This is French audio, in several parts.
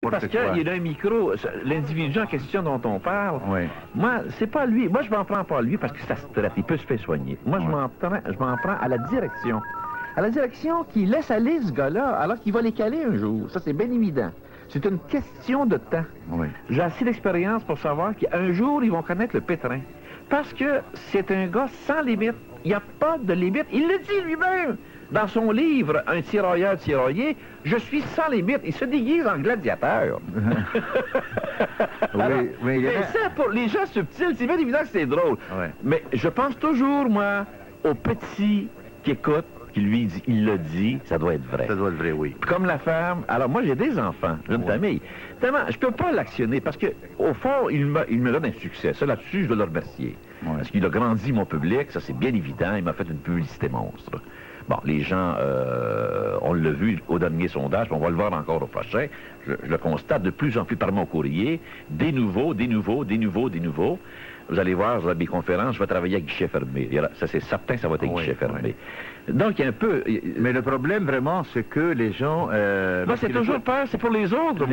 parce qu'il a un micro, l'individu en question dont on parle, moi, c'est pas lui. Moi, je m'en prends pas à lui parce que ça se traite, il peut se faire soigner. Moi, je m'en prends à la direction. À la direction qui laisse aller ce gars-là, alors qu'il va les caler un jour. Ça, c'est bien évident. C'est une question de temps. J'ai assez d'expérience pour savoir qu'un jour, ils vont connaître le pétrin. Parce que c'est un gars sans limite. Il n'y a pas de limite. Il le dit lui-même dans son livre, Un tirailleur tiraillé, je suis sans limite. Il se déguise en gladiateur. Mais ça, pour les gens subtils, c'est bien évident que c'est drôle. Mais je pense toujours, moi, aux petits qui écoutent, qui lui dit, il le dit, ça doit être vrai. Ça doit être vrai, oui. Comme la femme. Alors moi, j'ai des enfants, j'ai une famille. Tellement, je peux pas l'actionner parce que au fond, il me donne un succès. Ça, là-dessus, je dois le remercier. Parce qu'il a grandi mon public, ça c'est bien évident. Il m'a fait une publicité monstre. Bon, les gens, on l'a vu au dernier sondage, on va le voir encore au prochain. Je le constate de plus en plus par mon courrier. Des nouveaux. Vous allez voir, mes conférences, je vais travailler avec guichet fermé. Ça, c'est certain, ça va être guichet fermé. Donc, il y a un peu... Mais le problème, vraiment, c'est que les gens... moi, c'est toujours peur, c'est pour les autres.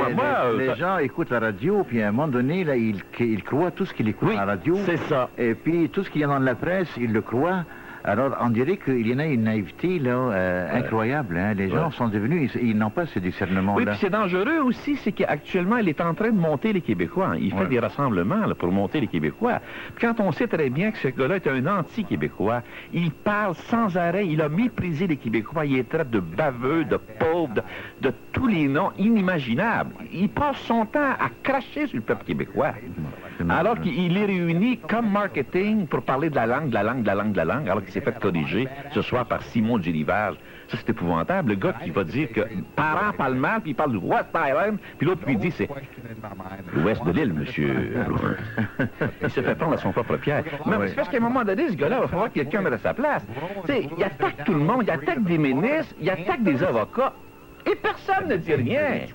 Les gens écoutent la radio, puis à un moment donné, là, ils croient tout ce qu'ils écoutent à la radio. C'est ça. Et puis, tout ce qu'il y a dans la presse, ils le croient. Alors, on dirait qu'il y en a une naïveté là, incroyable. Hein? Les gens sont devenus, ils n'ont pas ce discernement-là. Oui, puis c'est dangereux aussi, c'est qu'actuellement, il est en train de monter les Québécois. Il fait des rassemblements là, pour monter les Québécois. Puis quand on sait très bien que ce gars-là est un anti-Québécois, il parle sans arrêt, il a méprisé les Québécois, il les traite de baveux, de pauvres, de tous les noms inimaginables. Il passe son temps à cracher sur le peuple québécois. Alors qu'il les réunit comme marketing pour parler de la langue, alors qu'il s'est fait corriger ce soir par Simon Gilivage. Ça, c'est épouvantable. Le gars qui va dire que parent parle mal, puis il parle du West Island, puis l'autre lui dit c'est l'ouest de l'île, monsieur. Il se fait prendre à son propre pierre. Mais c'est parce qu'à un moment donné, ce gars-là, il va falloir que quelqu'un mette à sa place. Tu sais, il attaque tout le monde, il attaque des ministres, il attaque des avocats. Et personne ne dit rien.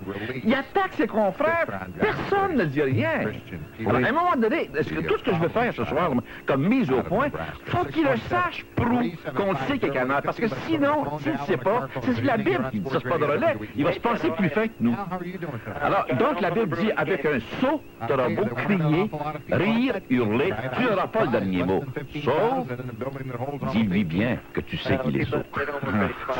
Il attaque ses confrères, personne ne dit rien. Alors, à un moment donné, tout ce que je veux faire ce soir, comme mise au point, faut qu'il le sache qu'on le sait qu'il est canard. Parce que sinon, s'il ne sait pas, c'est la Bible qui dit ça, c'est pas de relais. Il va se penser plus fin que nous. Alors, donc la Bible dit, avec un sot, tu auras beau crier, rire, hurler, tu n'auras pas le dernier mot. Sauf, dis-lui bien que tu sais qu'il est sot.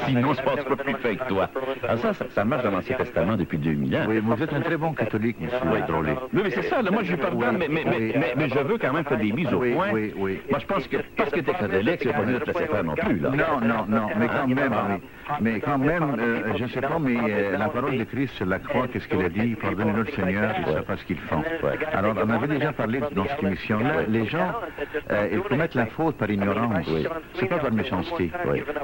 Sinon, il se passe pas plus fin que toi. Alors, ça marche dans l'Ancien Testament depuis 2000 ans. Oui, vous êtes un très bon catholique, monsieur Drolet. Oui, mais c'est ça, là, moi je lui pardonne, mais je veux quand même faire des mises au point. Moi je pense que parce que t'es catholique, c'est pas mieux de te laisser faire non plus, là. Non, mais quand même, je ne sais pas, mais la parole de Christ sur la croix, qu'est-ce qu'il a dit? Pardonnez-nous le Seigneur, ils ne savent pas ce qu'ils font. Alors, on avait déjà parlé dans cette émission-là, les gens, ils commettent la faute par ignorance. C'est pas par méchanceté.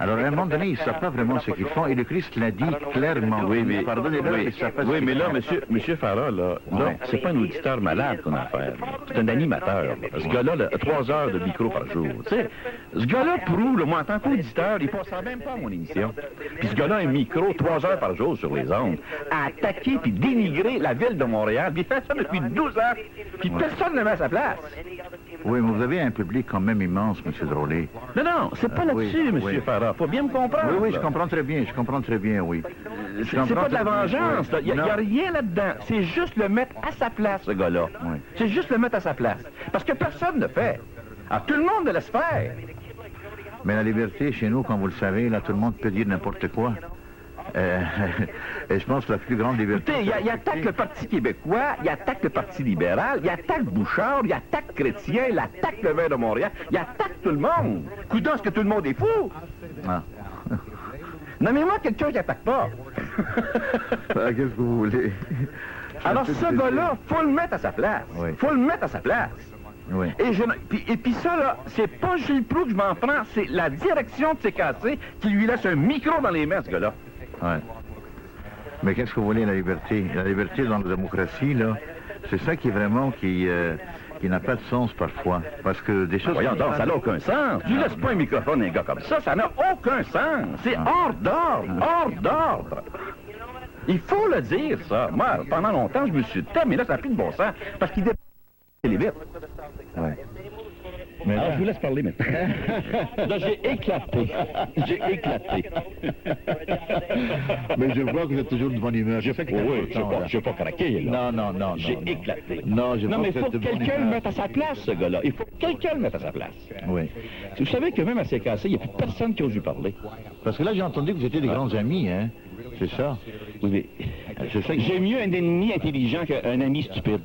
Alors, à un moment donné, ils ne savent pas vraiment ce qu'ils font, et le Christ l'a dit clairement. Oui, mais pardonnez-le, ils savent pas ce qu'ils mais là, font. monsieur Farah, là, c'est pas un auditeur malade qu'on a affaire. C'est un animateur. Ce gars-là, a 3 heures de micro par jour. Tu sais, ce gars-là prouve, moi, en tant qu'auditeur, il passera même pas à mon émission. Puis ce gars-là a un micro 3 heures par jour sur les ondes, à attaquer puis dénigrer la ville de Montréal. Puis il fait ça depuis 12 ans. Puis personne ne le met à sa place. Oui, mais vous avez un public quand même immense, M. Drolet. Non, c'est pas là-dessus, M. Farah. Faut bien me comprendre. Oui, je comprends très bien, oui. C'est pas de la vengeance, il n'y a rien là-dedans. C'est juste le mettre à sa place, ce gars-là. C'est juste le mettre à sa place. Parce que personne ne le fait. Alors, tout le monde le laisse faire. Mais la liberté, chez nous, comme vous le savez, là, tout le monde peut dire n'importe quoi. Et je pense que la plus grande liberté... Écoutez, il attaque le Parti québécois, il attaque le Parti libéral, il attaque Bouchard, il attaque Chrétien, il attaque le maire de Montréal, il attaque tout le monde. Coudonc, est-ce que tout le monde est fou? Nommez-moi quelqu'un qui n'attaque pas. Qu'est-ce que vous voulez? Alors, ce gars-là, faut le mettre à sa place. Faut le mettre à sa place. Oui. Et puis ça, là, c'est pas Gilles Proulx que je m'en prends, c'est la direction de CKC qui lui laisse un micro dans les mains, ce gars-là. Ouais. Mais qu'est-ce que vous voulez, la liberté? La liberté dans la démocratie, là, c'est ça qui est vraiment qui n'a pas de sens parfois. Parce que des choses... Voyons donc, ça n'a aucun sens. Tu laisses pas un microphone à un gars comme ça n'a aucun sens. C'est hors d'ordre. Il faut le dire, ça. Moi, pendant longtemps, je me suis dit, mais là, ça n'a plus de bon sens. Parce qu'il dépasse les vite. Mais Alors, là- je vous laisse parler maintenant. Là, j'ai éclaté. J'ai éclaté. Mais je vois que vous êtes toujours de bonne humeur. Je sais que Oui, c'est oui, important, je n'ai pas craqué, là. Non. J'ai non. éclaté. Non, je Non, vois mais que il faut vous que êtes de bonne quelqu'un le humeur. mette à sa place, ce gars-là. Il faut que quelqu'un le mette à sa place. Oui. Vous savez que même à CKC, il n'y a plus personne qui ose lui parler. Parce que là, j'ai entendu que vous étiez des grands amis, hein. C'est ça. Oui, mais C'est ça que j'ai mieux un ennemi intelligent qu'un ami stupide.